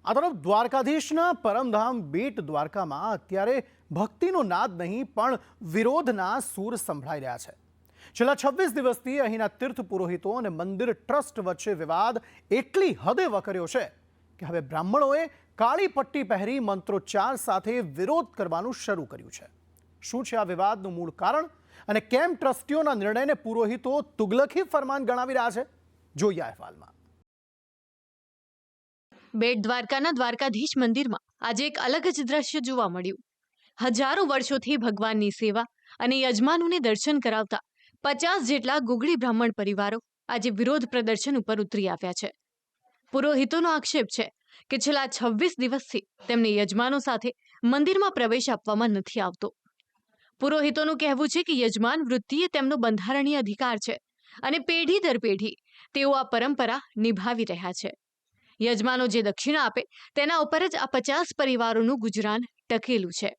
આ તરફ દ્વારકાધીશના પરમધામ બેટ દ્વારકામાં અત્યારે ભક્તિનો નાદ નહીં પણ વિરોધના સૂર સંભળાઈ રહ્યા છે। છેલ્લા 26 દિવસથી અહીંના તીર્થ પુરોહિતો અને મંદિર ટ્રસ્ટ વચ્ચે વિવાદ એટલી હદે વકર્યો છે કે હવે બ્રાહ્મણોએ કાળી પટ્ટી પહેરી મંત્રોચ્ચાર સાથે વિરોધ કરવાનું શરૂ કર્યું છે। શું છે આ વિવાદનું મૂળ કારણ અને કેમ ટ્રસ્ટીઓના નિર્ણયને પુરોહિતો તુગલકી ફરમાન ગણાવી રહ્યા છે, જોઈએ આ અહેવાલમાં। બેટ દ્વારકાના દ્વારકાધીશ મંદિરમાં આજે એક અલગ જ દ્રશ્ય જોવા મળ્યું। હજારો વર્ષોથી ભગવાનની સેવા અને યજમાનોને દર્શન કરાવતા 50 જેટલા ગુગળી બ્રાહ્મણ પરિવારો આજે વિરોધ પ્રદર્શન ઉપર ઉતરી આવ્યા છે। પુરોહિતોનો આક્ષેપ છે કે છેલ્લા 26 દિવસથી તેમને યજમાનો સાથે મંદિરમાં પ્રવેશ આપવામાં નથી આવતો। પુરોહિતોનું કહેવું છે કે યજમાન વૃત્તિ એ તેમનો બંધારણીય અધિકાર છે અને પેઢી દર પેઢી તેઓ આ પરંપરા નિભાવી રહ્યા છે। યજમાનો જે દક્ષિણા આપે તેના ઉપર જ આ 50 પરિવારોનું ગુજરાન ટકેલું છે।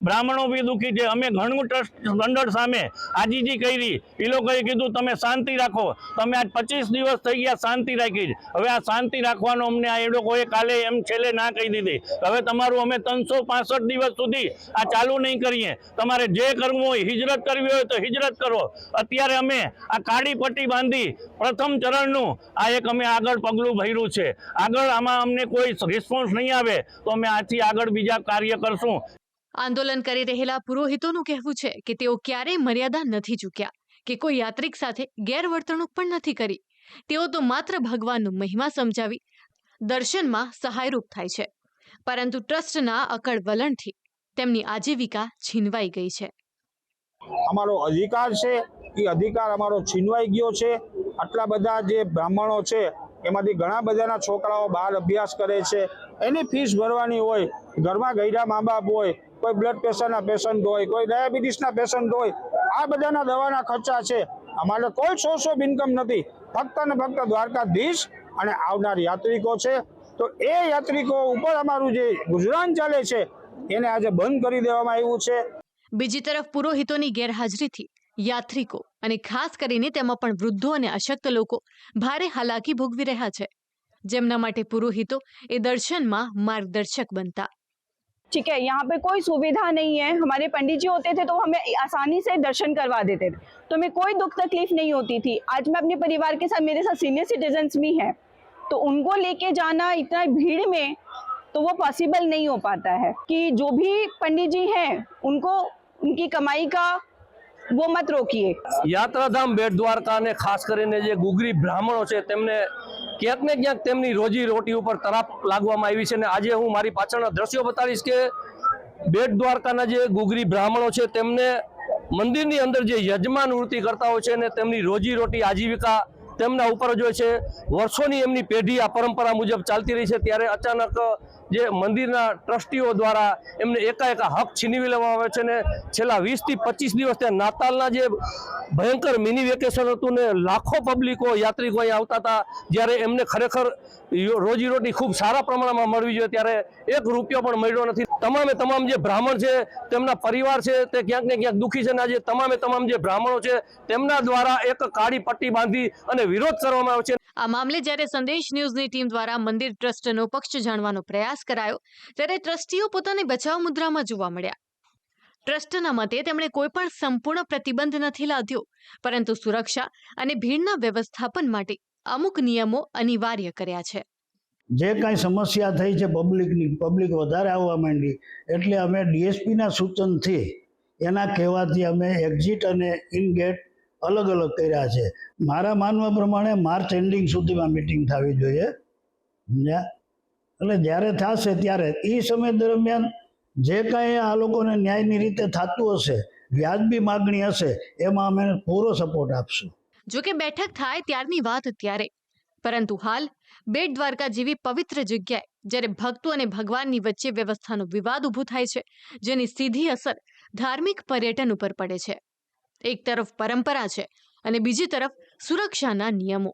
બ્રાહ્મણો બી દુઃખી છે। અમે ઘણું ટ્રસ્ટ મંડળ સામે આજીજી કરી, એ લોકોએ કીધું તમે શાંતિ રાખો। તમે આજ 25 દિવસ થઈ ગયા શાંતિ રાખી, હવે આ શાંતિ રાખવાનો અમને આ એ લોકોએ કાલે એમ છેલ્લે ના કહી દીધી। હવે તમારું અમે 365 દિવસ સુધી આ ચાલુ નહીં કરીએ। તમારે જે કરવું હોય, હિજરત કરવી હોય તો હિજરત કરો। અત્યારે અમે આ કાળી પટ્ટી બાંધી પ્રથમ ચરણનું આ એક અમે આગળ પગલું ભર્યું છે। આગળ આમાં અમને કોઈ રિસ્પોન્સ નહીં આવે તો અમે આથી આગળ બીજા કાર્ય કરશું। આંદોલન કરી રહેલા પુરોહિતોનું કહેવું છે કે તેઓ ક્યારેય મર્યાદા નથી ચૂક્યા કે કોઈ યાત્રિક સાથે ગેરવર્તણૂક પણ નથી કરી। તેઓ તો માત્ર ભગવાનનો મહિમા સમજાવી દર્શનમાં સહાયરૂપ થાય છે, પરંતુ ટ્રસ્ટના અકળ વલણથી તેમની આજીવિકા છીનવાઈ ગઈ છે। અમારો અધિકાર છે એ અધિકાર અમારો છીનવાઈ ગયો છે। આટલા બધા જે બ્રાહ્મણો છે એમાંથી ઘણા બધાના છોકરાઓ બહાર અભ્યાસ કરે છે, એની ફીસ ભરવાની હોય, ઘરમાં ગયડા મા બાપ હોય, કોઈ બ્લડ પ્રેશરના પેશન્ટ હોય, કોઈ ડાયાબિટીસના પેશન્ટ હોય, આ બધાના દવાના ખર્ચા છે। અમારે કોઈ સોર્સ ઓફ ઇન્કમ નથી, ફક્ત ને ફક્ત દ્વારકાધીશ અને આવનાર યાત્રિકો છે। તો એ યાત્રિકો ઉપર અમારું જે ગુજરાન ચાલે છે એને આજે બંધ કરી દેવામાં આવ્યું છે। બીજી તરફ પુરોહિતોની ગેરહાજરીથી યાત્રિકો અને ખાસ કરીને તેમાં પણ વૃદ્ધો અને અશક્ત લોકો ભારે હાલાકી ભોગવી રહ્યા છે, જેમના માટે પુરોહિતો એ દર્શનમાં માર્ગદર્શક બનતા। ठीक है, यहाँ पे कोई सुविधा नहीं है। हमारे पंडित जी होते थे तो हमें आसानी से दर्शन करवा देते थे, तो हमें कोई दुख तकलीफ नहीं होती थी। आज मैं अपने परिवार के साथ, मेरे साथ सीनियर सिटीजन्स भी हैं, तो उनको लेके जाना इतना भीड़ में तो वो पॉसिबल नहीं हो पाता है कि जो भी पंडित जी हैं उनको उनकी कमाई का वो मत रोकिए। યાત્રાધામ બેટ દ્વારકા અને ખાસ કરીને જે ગુગરી બ્રાહ્મણો છે તેમને ક્યાંક ને ક્યાંક તેમની રોજી રોટી ઉપર તરાપ લાગવામાં આવી છે। અને આજે હું મારી પાછળના દ્રશ્યો બતાવીશ કે બેટ દ્વારકાના જે ગુગરી બ્રાહ્મણો છે તેમને મંદિરની અંદર જે યજમાન વૃત્તિ કરતા હોય છે અને તેમની રોજી રોટી આજીવિકા તેમના ઉપર જ હોય છે। વર્ષોની એમની પેઢી આ પરંપરા મુજબ ચાલતી રહી છે, ત્યારે અચાનક જે મંદિરના ટ્રસ્ટીઓ દ્વારા એમને એકાએક હક છીનવી લેવામાં આવે છે। ને છેલ્લા 20 થી 25 દિવસ ત્યાં નાતાલના જે ભયંકર મિની વેકેશન હતું ને લાખો પબ્લિકો યાત્રિકો અહીં આવતા હતા, જ્યારે એમને ખરેખર રોજીરોટી ખૂબ સારા પ્રમાણમાં મળવી જોઈએ ત્યારે 1 રૂપિયો પણ મળ્યો નથી। તમામે તમામ જે બ્રાહ્મણ છે તેમના પરિવાર છે તે ક્યાંક ને ક્યાંક દુઃખી છે। આજે તમામે તમામ જે બ્રાહ્મણો છે તેમના દ્વારા એક કાળી પટ્ટી બાંધી અને વિરોધ કરવામાં આવ્યો છે। આ મામલે જ્યારે સંદેશ ન્યૂઝની ટીમ દ્વારા મંદિર ટ્રસ્ટનો પક્ષ જાણવાનો પ્રયાસ કરાયો ત્યારે ટ્રસ્ટીઓ પોતાની બચાવ મુદ્રામાં જોવા મળ્યા। ટ્રસ્ટના મતે તેમણે કોઈ પણ સંપૂર્ણ પ્રતિબંધ નથી લાદ્યો, પરંતુ સુરક્ષા અને ભીડના વ્યવસ્થાપન માટે અમુક નિયમો અનિવાર્ય કર્યા છે। જે કાંઈ સમસ્યા થઈ છે પબ્લિક વધારે આવવા માંડી એટલે અમે ડીએસપીના સૂચનથી એના કહેવાથી અમે એક્ઝિટ અને ઇનગેટ અલગ અલગ કર્યા છે। મારા માનવા પ્રમાણે માર્ચ એન્ડિંગ સુધીમાં મિટિંગ થવી જોઈએ, સમજ્યા? એટલે જ્યારે થશે ત્યારે એ સમય દરમિયાન જે કાંઈ આ લોકોને ન્યાયની રીતે થતું હશે, વ્યાજબી માગણી હશે, એમાં અમે પૂરો સપોર્ટ આપશું। જો કે બેઠક થાય ત્યારની વાત ત્યારે, પરંતુ હાલ બેટ દ્વારકા જેવી પવિત્ર જગ્યાએ જ્યારે ભક્તો અને ભગવાનની વચ્ચે વ્યવસ્થાનો વિવાદ ઊભો થાય છે, જેની સીધી અસર ધાર્મિક પર્યટન ઉપર પડે છે। એક તરફ પરંપરા છે અને બીજી તરફ સુરક્ષાના નિયમો।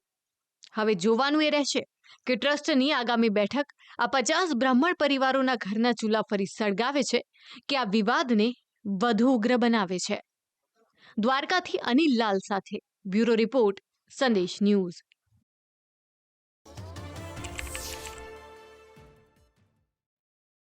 હવે જોવાનું એ રહેશે કે ટ્રસ્ટની આગામી બેઠક આ 50 બ્રાહ્મણ પરિવારોના ઘરના ચૂલા ફરી સળગાવે છે કે આ વિવાદને વધુ ઉગ્ર બનાવે છે। દ્વારકાથી અનિલ લાલ સાથે બ્યુરો રિપોર્ટ, સંદેશ ન્યૂઝ।